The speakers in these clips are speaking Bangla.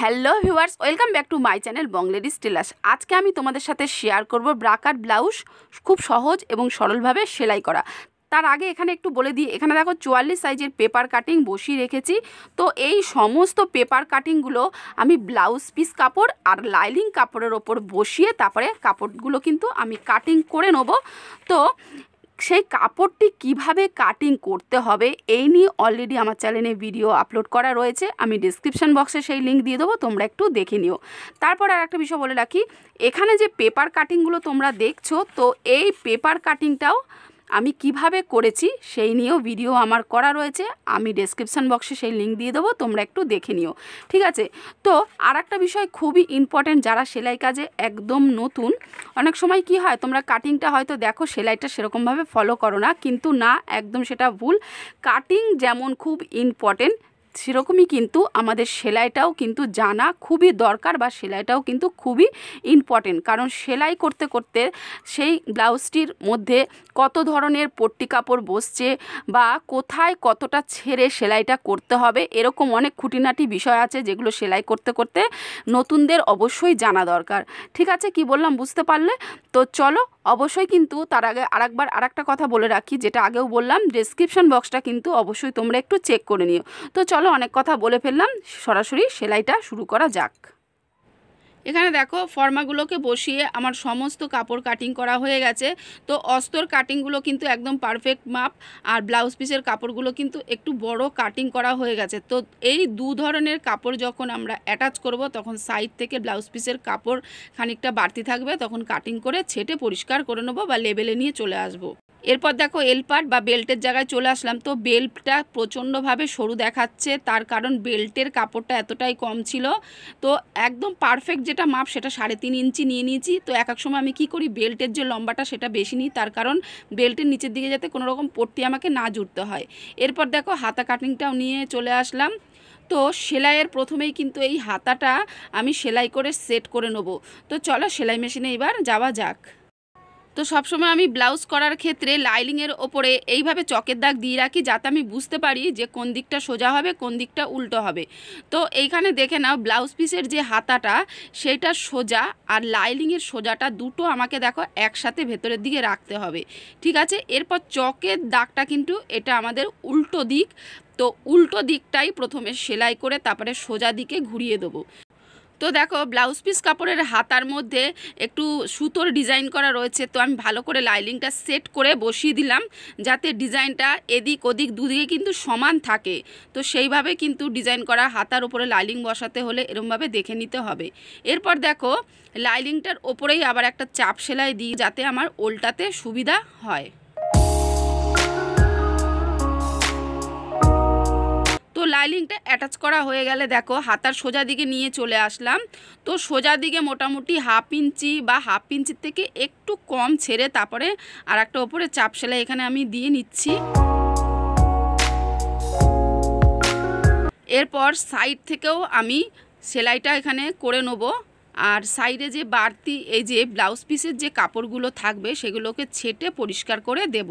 Hello viewers, welcome back to my channel bong ladies tailors. আজকে আমি তোমাদের সাথে শেয়ার করব ব্রাকাট ব্লাউজ খুব সহজ এবং সরলভাবে সেলাই করা। তার আগে এখানে একটু বলে দিই, এখানে দেখো 44 সাইজের পেপার কাটিং বসিয়ে রেখেছি। তো এই সমস্ত পেপার কাটিংগুলো আমি ব্লাউজ পিস কাপড় আর লাইনিং কাপড়ের ওপর বসিয়ে তারপরে কাপড়গুলো কিন্তু আমি কাটিং করে নেব। তো সেই কাপড়টি কিভাবে কাটিং করতে হবে এই নিয়ে অলরেডি আমার চ্যানেলে ভিডিও আপলোড করা রয়েছে, আমি ডিসক্রিপশন বক্সে সেই লিঙ্ক দিয়ে দেবো, তোমরা একটু দেখে নিও। তারপর আর একটা বিষয় বলে রাখি, এখানে যে পেপার কাটিংগুলো তোমরা দেখছো, তো এই পেপার কাটিংটাও আমি কিভাবে করেছি সেই নিয়েও ভিডিও আমার করা রয়েছে, আমি ডেসক্রিপশান বক্সে সেই লিঙ্ক দিয়ে দেবো, তোমরা একটু দেখে নিও, ঠিক আছে। তো আর একটা বিষয় খুবই ইম্পর্ট্যান্ট, যারা সেলাই কাজে একদম নতুন, অনেক সময় কি হয় তোমরা কাটিংটা হয়তো দেখো সেলাইটা সেরকমভাবে ফলো করো না, কিন্তু না, একদম সেটা ভুল। কাটিং যেমন খুব ইম্পর্ট্যান্ট, সেরকমই কিন্তু আমাদের সেলাইটাও কিন্তু জানা খুবই দরকার, বা সেলাইটাও কিন্তু খুবই ইম্পর্টেন্ট। কারণ সেলাই করতে করতে সেই ব্লাউজটির মধ্যে কত ধরনের পট্টি কাপড় বসছে বা কোথায় কতটা ছেড়ে সেলাইটা করতে হবে, এরকম অনেক খুঁটিনাটি বিষয় আছে যেগুলো সেলাই করতে করতে নতুনদের অবশ্যই জানা দরকার, ঠিক আছে। কি বললাম বুঝতে পারলে? তো চলো, অবশ্যই কিন্তু তার আগে আরেকটা কথা বলে রাখি, যেটা আগেও বললাম, ডেসক্রিপশন বক্সটা কিন্তু অবশ্যই তোমরা একটু চেক করে নিও। তো চলো, অনেক কথা বলে ফেললাম, সরাসরি সেলাইটা শুরু করা যাক। এখানে দেখো ফর্মাগুলোকে বসিয়ে আমার সমস্ত কাপড় কাটিং করা হয়ে গেছে। তো অস্তর কাটিংগুলো কিন্তু একদম পারফেক্ট মাপ, আর ব্লাউজ পিসের কাপড়গুলো কিন্তু একটু বড় কাটিং করা হয়ে গেছে। তো এই দু ধরনের কাপড় যখন আমরা অ্যাটাচ করব, তখন সাইড থেকে ব্লাউজ পিসের কাপড় খানিকটা বাড়তি থাকবে, তখন কাটিং করে ছেটে পরিষ্কার করে নেবো বা লেবেলে নিয়ে চলে আসবো। এরপর দেখো এল পার্ট বা বেল্টের জায়গায় চলে আসলাম। তো বেল্টটা প্রচণ্ডভাবে সরু দেখাচ্ছে, তার কারণ বেল্টের কাপড়টা এতটাই কম ছিল। তো একদম পারফেক্ট যেটা মাপ সেটা 3.5 ইঞ্চি নিয়ে নিয়েছি। তো এক এক সময় আমি কি করি, বেল্টের যে লম্বাটা সেটা বেশি নিই, তার কারণ বেল্টের নিচের দিকে যাতে কোনো রকম পট্টি আমাকে না জুড়তে হয়। এরপর দেখো হাতা কাটিংটাও নিয়ে চলে আসলাম। তো সেলাইয়ের প্রথমেই কিন্তু এই হাতাটা আমি সেলাই করে সেট করে নেব। তো চলো সেলাই মেশিনে এবার যাওয়া যাক। তো সবসময় আমি ব্লাউজ করার ক্ষেত্রে লাইনিংয়ের ওপরে এইভাবে চকের দাগ দিয়ে রাখি, যাতে আমি বুঝতে পারি যে কোন দিকটা সোজা হবে কোন দিকটা উল্টো হবে। তো এইখানে দেখে নাও, ব্লাউজ পিসের যে হাতাটা সেইটা সোজা আর লাইনিংয়ের সোজাটা দুটো আমাকে দেখো একসাথে ভেতরের দিকে রাখতে হবে, ঠিক আছে। এরপর চকের দাগটা কিন্তু এটা আমাদের উল্টো দিক, তো উল্টো দিকটাই প্রথমে সেলাই করে তারপরে সোজা দিকে ঘুরিয়ে দেবো। তো দেখো ব্লাউজ পিস কাপড়ের হাতার মধ্যে একটু সুতোর ডিজাইন করা রয়েছে, তো আমি ভালো করে লাইনিংটা সেট করে বসিয়ে দিলাম, যাতে ডিজাইনটা এদিক ওদিক দুদিকে কিন্তু সমান থাকে। তো সেইভাবে কিন্তু ডিজাইন করা হাতার উপরে লাইনিং বসাতে হলে এরমভাবে দেখে নিতে হবে। এরপর দেখো লাইনিংটার ওপরেই আবার একটা চাপ সেলাই দিই, যাতে আমার ওল্টাতে সুবিধা হয়। তো লাইনিংটা অ্যাটাচ করা হয়ে গেলে দেখো হাতার সোজা দিকে নিয়ে চলে আসলাম। তো সোজা দিকে মোটামুটি 1/2 ইঞ্চি বা 1/2 ইঞ্চির থেকে একটু কম ছেড়ে তারপরে আর একটা ওপরে চাপ সেলাই এখানে আমি দিয়ে নিচ্ছি। এরপর সাইড থেকেও আমি সেলাইটা এখানে করে নেব, আর সাইডে যে বাড়তি এই যে ব্লাউজ পিসের যে কাপড়গুলো থাকবে সেগুলোকে ছেটে পরিষ্কার করে দেব।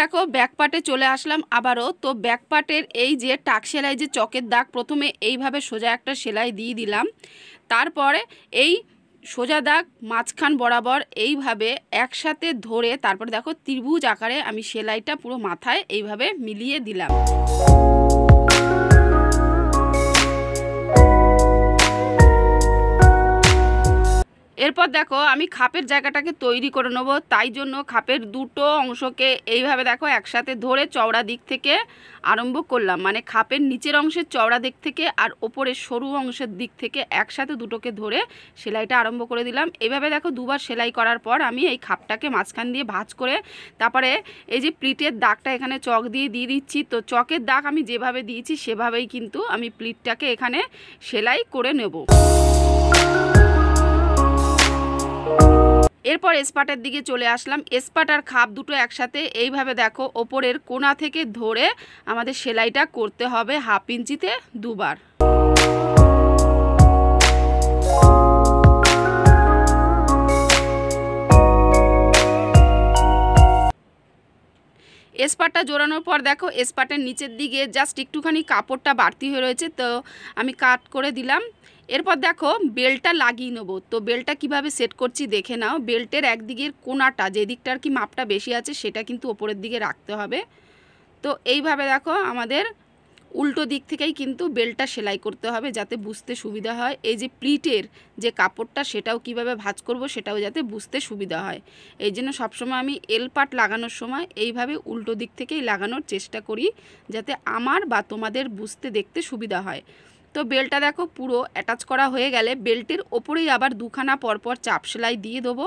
দেখো ব্যাক পার্টে চলে আসলাম আবারও। তো ব্যাক পার্টের এই যে টাক সেলাই যে চকের দাগ, প্রথমে এইভাবে সোজা একটা সেলাই দিয়ে দিলাম, তারপরে এই সোজা দাগ মাঝখান বরাবর এইভাবে একসাথে ধরে তারপরে দেখো ত্রিভুজ আকারে আমি সেলাইটা পুরো মাথায় এইভাবে মিলিয়ে দিলাম। এরপর দেখো আমি খাপের জায়গাটাকে তৈরি করে নেব, তাই জন্য খাপের দুটো অংশকে এইভাবে দেখো একসাথে ধরে চওড়া দিক থেকে আরম্ভ করলাম, মানে খাপের নিচের অংশের চওড়া দিক থেকে আর ওপরের সরু অংশের দিক থেকে একসাথে দুটোকে ধরে সেলাইটা আরম্ভ করে দিলাম। এইভাবে দেখো দুবার সেলাই করার পর আমি এই খাপটাকে মাঝখান দিয়ে ভাঁজ করে তারপরে এই যে প্লিটের দাগটা এখানে চক দিয়ে দিচ্ছি। তো চকের দাগ আমি যেভাবে দিয়েছি সেভাবেই কিন্তু আমি প্লিটটাকে এখানে সেলাই করে নেব। এরপর এসপাটের দিকে চলে আসলাম। এসপাট আর খাপ দুটো একসাথে এইভাবে দেখো ওপরের কোণা থেকে ধরে আমাদের সেলাইটা করতে হবে 1/2 ইঞ্চিতে দুবার। এসপাটটা জোড়ানোর পর দেখো এসপাটের নিচের দিকে জাস্ট একটুখানি কাপড়টা বাড়তি হয়ে রয়েছে, তো আমি কাট করে দিলাম। এরপর দেখো বেল্টটা লাগিয়ে নেবো। তো বেল্টটা কিভাবে সেট করছি দেখে নাও। বেল্টের একদিকের কোণাটা যে দিকটার কি মাপটা বেশি আছে সেটা কিন্তু ওপরের দিকে রাখতে হবে। তো এইভাবে দেখো আমাদের উল্টো দিক থেকেই কিন্তু বেল্টটা সেলাই করতে হবে যাতে বুঝতে সুবিধা হয়। এই যে প্লিটের যে কাপড়টা সেটাও কিভাবে ভাঁজ করব সেটাও যাতে বুঝতে সুবিধা হয়, এই জন্য সবসময় আমি এল পাট লাগানোর সময় এইভাবে উল্টো দিক থেকেই লাগানোর চেষ্টা করি যাতে আমার বা তোমাদের বুঝতে দেখতে সুবিধা হয়। তো বেল্টটা দেখো পুরো অ্যাটাচ করা হয়ে গেলে বেল্টের ওপরেই আবার দুখানা পরপর চাপ সেলাই দিয়ে দেবো।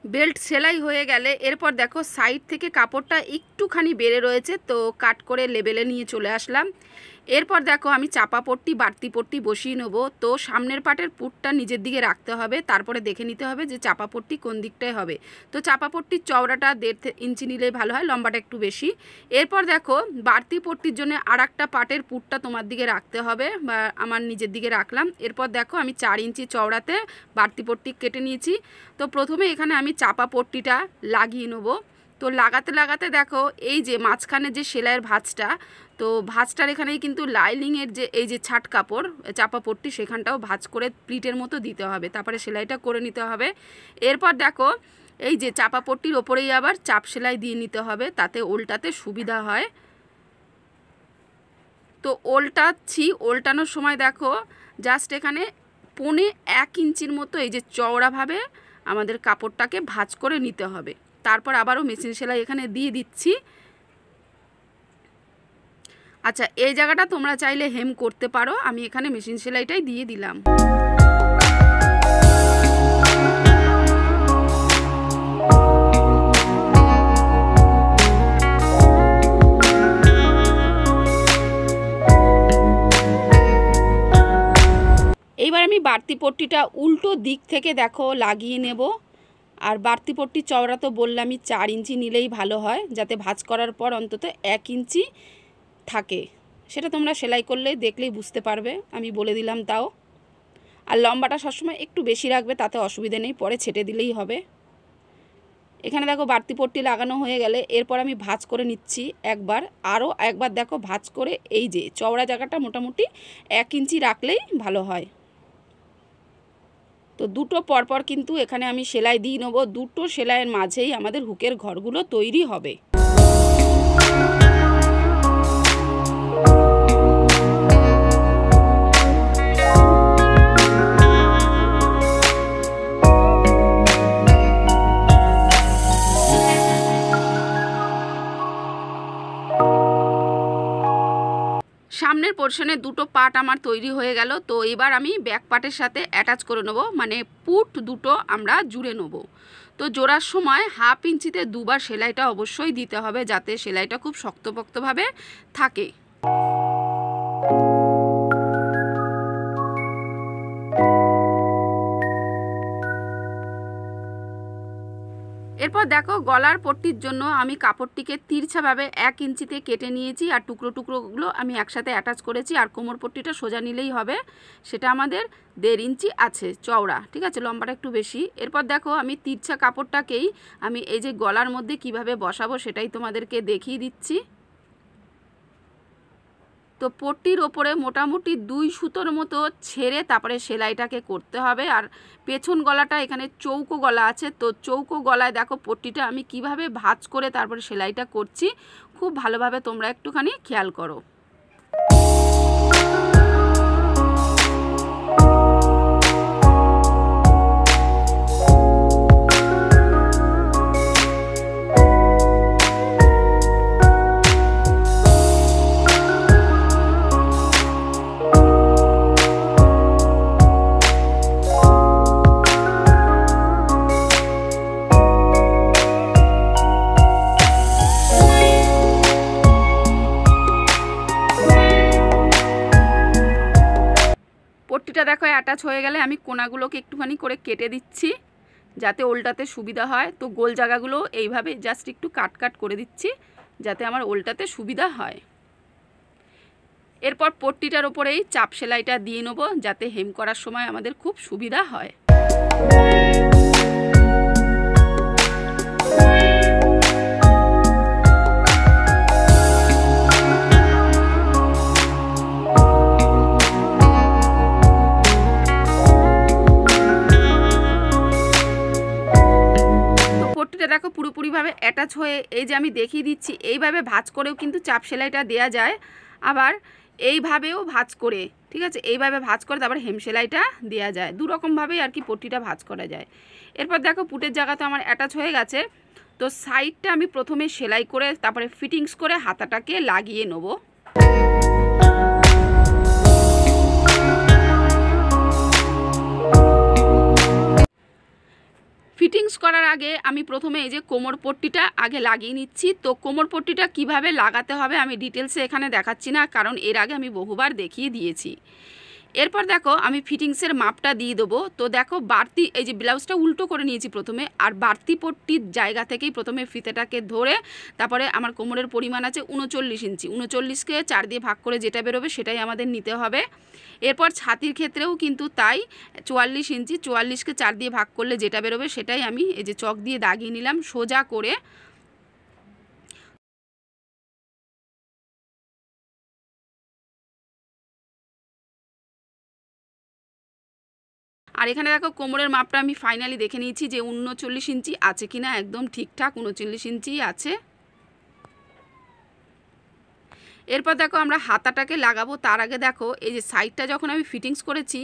বেল্ট সেলাই হয়ে গেলে এরপর দেখো সাইড থেকে কাপড়টা একটুখানি বেড়ে রয়েছে, তো কাট করে লেবেলে নিয়ে চলে আসলাম। এরপর দেখো আমি চাপা পট্টি বাড়তি পট্টি বসিয়ে নেবো। তো সামনের পাটের পুটটা নিজের দিকে রাখতে হবে, তারপরে দেখে নিতে হবে যে চাপা পট্টি কোন দিকটায় হবে। তো চাপা পট্টির চওড়াটা 1.5 ইঞ্চি নিলেই ভালো হয়, লম্বাটা একটু বেশি। এরপর দেখো বাড়তি পট্টির জন্য আর একটা পাটের পুটটা তোমার দিকে রাখতে হবে, বা আমার নিজের দিকে রাখলাম। এরপর দেখো আমি 4 ইঞ্চি চওড়াতে বাড়তি পট্টি কেটে নিয়েছি। তো প্রথমে এখানে আমি চাপা পট্টিটা লাগিয়ে নেবো। তো লাগাতে লাগাতে দেখো এই যে মাঝখানে যে সেলাইয়ের ভাঁজটা, তো ভাঁজটার এখানেই কিন্তু লাইনিংয়ের যে এই যে ছাট কাপড় চাপা পট্টি সেখানটাও ভাঁজ করে প্লিটের মতো দিতে হবে, তারপরে সেলাইটা করে নিতে হবে। এরপর দেখো এই যে চাপা পট্টির ওপরেই আবার চাপ সেলাই দিয়ে নিতে হবে, তাতে ওল্টাতে সুবিধা হয়। তো ওল্টানোর সময় দেখো জাস্ট এখানে 1.25 ইঞ্চির মতো এই যে চওড়াভাবে আমাদের কাপড়টাকে ভাঁজ করে নিতে হবে। তারপর আবারও মেশিন সেলাই এখানে দিয়ে দিচ্ছি। আচ্ছা, এই জায়গাটা তোমরা চাইলে হেম করতে পারো, আমি এখানে মেশিন সেলাইটাই দিয়ে দিলাম। এইবার আমি বাড়তি পট্টিটা উল্টো দিক থেকে দেখো লাগিয়ে নেব। আর বাড়তি পট্টি চওড়া তো বললামই 4 ইঞ্চি নিলেই ভালো হয়, যাতে ভাঁজ করার পর অন্তত 1 ইঞ্চি থাকে। সেটা তোমরা সেলাই করলে দেখলেই বুঝতে পারবে, আমি বলে দিলাম তাও। আর লম্বাটা সবসময় একটু বেশি রাখবে, তাতে অসুবিধা নেই, পরে ছেটে দিলেই হবে। এখানে দেখো বাড়তি পট্টি লাগানো হয়ে গেলে এরপর আমি ভাঁজ করে নিচ্ছি আরও একবার দেখো ভাঁজ করে এই যে চওড়া জায়গাটা মোটামুটি 1 ইঞ্চি রাখলেই ভালো হয়। তো দুটো পরপর কিন্তু এখানে আমি সেলাই দিয়ে নেবো, দুটো সেলাইয়ের মাঝেই আমাদের হুকের ঘরগুলো তৈরি হবে। সামনের পোর্শনে দুটো পার্ট আমার তৈরি হয়ে গেল। তো এবার আমি ব্যাক পার্টের সাথে অ্যাটাচ করে নেব, মানে পুট দুটো আমরা জুড়ে নেব। তো জোড়ার সময় 1/2 ইঞ্চিতে দুবার সেলাইটা অবশ্যই দিতে হবে, যাতে সেলাইটা খুব শক্তপোক্তভাবে থাকে। এরপর দেখো গলার পট্টির জন্য আমি কাপড়টিকে তিরছাভাবে 1 ইঞ্চিতে কেটে নিয়েছি, আর টুকরো টুকরোগুলো আমি একসাথে অ্যাটাচ করেছি। আর কোমর পট্টিটা সোজা নিলেই হবে, সেটা আমাদের 1.5 ইঞ্চি আছে চওড়া, ঠিক আছে, লম্বাটা একটু বেশি। এরপর দেখো আমি তিরছা কাপড়টাকেই আমি এই যে গলার মধ্যে কিভাবে বসাবো সেটাই তোমাদেরকে দেখিয়ে দিচ্ছি। তো পট্টির ওপরে মোটামুটি 2 সুতোর মতো ছেড়ে তারপরে সেলাইটাকে করতে হবে। আর পেছন গলাটা এখানে চৌকো গলা আছে, তো চৌকো গলায় দেখো পট্টিটা আমি কিভাবে ভাঁজ করে তারপরে সেলাইটা করছি, খুব ভালোভাবে তোমরা একটুখানি খেয়াল করো। পট্টিটা দেখো অ্যাটাচ হয়ে গেলে আমি কোনাগুলোকে একটুখানি করে কেটে দিচ্ছি যাতে ওলটাতে সুবিধা হয়। তো গোল জায়গাগুলো এইভাবে জাস্ট একটু কাট করে দিচ্ছি যাতে আমার ওলটাতে সুবিধা হয়। এরপর পট্টিটার ওপরেই চাপ সেলাইটা দিয়ে নেব যাতে হেম করার সময় আমাদের খুব সুবিধা হয়। দেখো পুরোপুরিভাবে অ্যাটাচ হয়ে এই যে আমি দেখিয়ে দিচ্ছি, এইভাবে ভাঁজ করেও কিন্তু চাপ সেলাইটা দেয়া যায়, আবার এইভাবেও ভাঁজ করে, ঠিক আছে, এইভাবে ভাঁজ করে তারপর হেম সেলাইটা দেওয়া যায়। দু রকমভাবেই আর কি পট্টিটা ভাঁজ করা যায়। এরপর দেখো পুটের জায়গা তো আমার অ্যাটাচ হয়ে গেছে, তো সাইডটা আমি প্রথমে সেলাই করে তারপরে ফিটিংস করে হাতাটাকে লাগিয়ে নেব। ফিটিংস করার আগে আমি প্রথমে এই যে কোমর পট্টিটা আগে লাগিয়ে নিচ্ছি। তো কোমর পট্টিটা কিভাবে লাগাতে হবে আমি ডিটেলসে এখানে দেখাচ্ছি না, কারণ এর আগে আমি বহুবার দেখিয়ে দিয়েছি। এরপর দেখো আমি ফিটিংসের মাপটা দিয়ে দেবো। তো দেখো বাড়তি এই যে ব্লাউজটা উল্টো করে নিয়েছি প্রথমে, আর বাড়তি পট্টির জায়গা থেকেই প্রথমে ফিতেটাকে ধরে তারপরে আমার কোমরের পরিমাণ আছে 39 ইঞ্চি, 39কে 4 দিয়ে ভাগ করে যেটা বেরোবে সেটাই আমাদের নিতে হবে। এরপর ছাতির ক্ষেত্রেও কিন্তু তাই 44 ইঞ্চি, 44কে 4 দিয়ে ভাগ করলে যেটা বেরোবে সেটাই আমি এই যে চক দিয়ে দাগিয়ে নিলাম সোজা করে। আর এখানে দেখো কোমরের মাপটা আমি ফাইনালি দেখে নিয়েছি যে 39 ইঞ্চি আছে কিনা, একদম ঠিকঠাক 39 ইঞ্চি আছে। এরপর দেখো আমরা হাতাটাকে লাগাবো, তার আগে দেখো এই যে সাইডটা যখন আমি ফিটিংস করেছি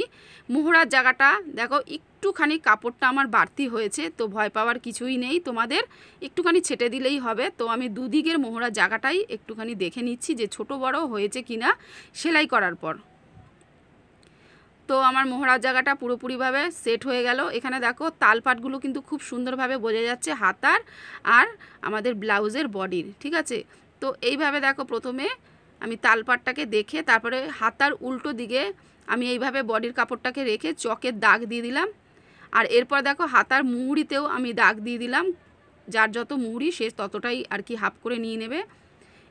মোহরার জায়গাটা দেখো একটুখানি কাপড়টা আমার বাড়তি হয়েছে, তো ভয় পাওয়ার কিছুই নেই, তোমাদের একটুখানি ছেটে দিলেই হবে। তো আমি দুদিকের মোহরার জায়গাটাই একটুখানি দেখে নিচ্ছি যে ছোট বড় হয়েছে কিনা সেলাই করার পর। তো আমার মোহরার জায়গাটা পুরোপুরিভাবে সেট হয়ে গেল। এখানে দেখো তালপাটগুলো কিন্তু খুব সুন্দরভাবে বোঝা যাচ্ছে হাতার আর আমাদের ব্লাউজের বডির, ঠিক আছে। তো এইভাবে দেখো প্রথমে আমি তালপাটটাকে দেখে তারপরে হাতার উল্টো দিকে আমি এইভাবে বডির কাপড়টাকে রেখে চকের দাগ দিয়ে দিলাম। আর এরপর দেখো হাতার মুহুরিতেও আমি দাগ দিয়ে দিলাম, যার যত মুহুরি সে ততটাই আর কি হাফ করে নিয়ে নেবে।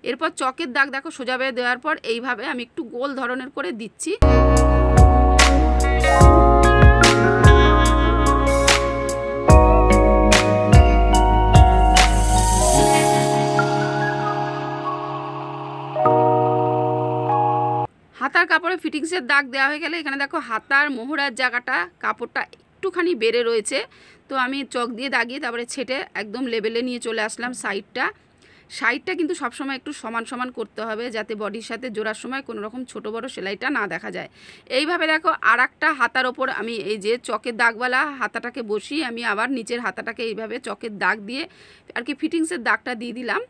এরপর চকের দাগ দেখো সোজাভাবে দেওয়ার পর এইভাবে আমি একটু গোল ধরনের করে দিচ্ছি। হাতার কাপড়ে ফিটিংসের দাগ দেওয়া হয়ে গেলে এখানে দেখো হাতার মোহরার জায়গাটা কাপড়টা একটুখানি বেড়ে রয়েছে, তো আমি চক দিয়ে দাগিয়ে তারপরে ছেটে একদম লেভেলে নিয়ে চলে আসলাম। সাইডটা কিন্তু সবসময় একটু সমান সমান করতে হবে যাতে বডির সাথে জোড়ার সময় কোনো রকম ছোটো বড়ো সেলাইটা না দেখা যায়। এইভাবে দেখো আর একটা হাতার ওপর আমি এই যে চকের দাগওয়ালা হাতাটাকে বসিয়ে আমি আবার নিচের হাতাটাকে এইভাবে চকের দাগ দিয়ে আর কি ফিটিংসের দাগটা দিয়ে দিলাম।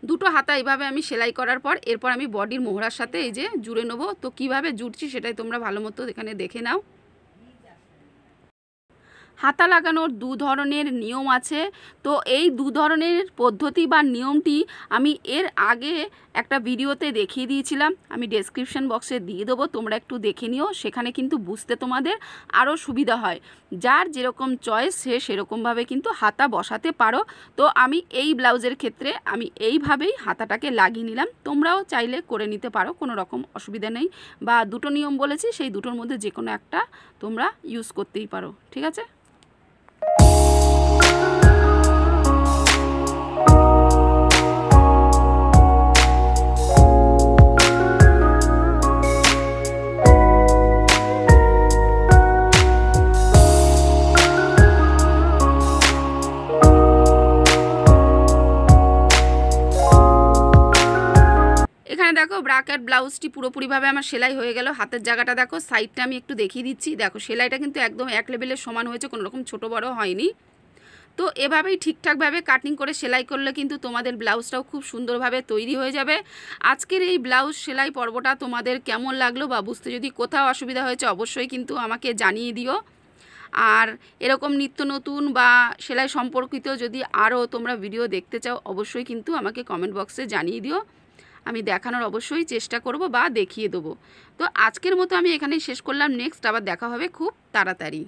দুটো হাতা এইভাবে আমি সেলাই করার পর এরপর আমি বডির মোহরার সাথে এই যে জুড়ে নেবো। তো কিভাবে জুড়ছি সেটাই তোমরা ভালো মতো এখানে দেখে নাও। হাতা লাগানোর দু ধরনের নিয়ম আছে। তো এই দু ধরনের পদ্ধতি বা নিয়মটি আমি এর আগে একটা ভিডিওতে দেখিয়ে দিয়েছিলাম, আমি ডেসক্রিপশন বক্সে দিয়ে দেবো, তোমরা একটু দেখে নিও, সেখানে কিন্তু বুঝতে তোমাদের আরও সুবিধা হয়। যার যেরকম চয়েস সে সেরকমভাবে কিন্তু হাতা বসাতে পারো। তো আমি এই ব্লাউজের ক্ষেত্রে আমি এইভাবেই হাতাটাকে লাগিয়ে নিলাম, তোমরাও চাইলে করে নিতে পারো, কোনো রকম অসুবিধা নেই। বা দুটো নিয়ম বলেছি, সেই দুটোর মধ্যে যে কোনো একটা তোমরা ইউজ করতেই পারো, ঠিক আছে। এখানে দেখো ব্রাকেট ব্লাউজটি পুরোপুরিভাবে আমার সেলাই হয়ে গেল। হাতের জায়গাটা দেখো, সাইডটা আমি একটু দেখিয়ে দিচ্ছি, দেখো সেলাইটা কিন্তু একদম এক লেভেলের সমান হয়েছে, কোনো রকম ছোটো বড় হয়নি। তো এভাবেই ঠিকঠাকভাবে কাটিং করে সেলাই করলে কিন্তু তোমাদের ব্লাউজটাও খুব সুন্দরভাবে তৈরি হয়ে যাবে। আজকের এই ব্লাউজ সেলাই পর্বটা তোমাদের কেমন লাগলো বা বুঝতে যদি কোথাও অসুবিধা হয়েছে অবশ্যই কিন্তু আমাকে জানিয়ে দিও। আর এরকম নিত্য নতুন বা সেলাই সম্পর্কিত যদি আরও তোমরা ভিডিও দেখতে চাও অবশ্যই কিন্তু আমাকে কমেন্ট বক্সে জানিয়ে দিও, আমি দেখানোর অবশ্যই চেষ্টা করব বা দেখিয়ে দেবো। তো আজকের মতো আমি এখানেই শেষ করলাম, নেক্সট আবার দেখা হবে খুব তাড়াতাড়ি।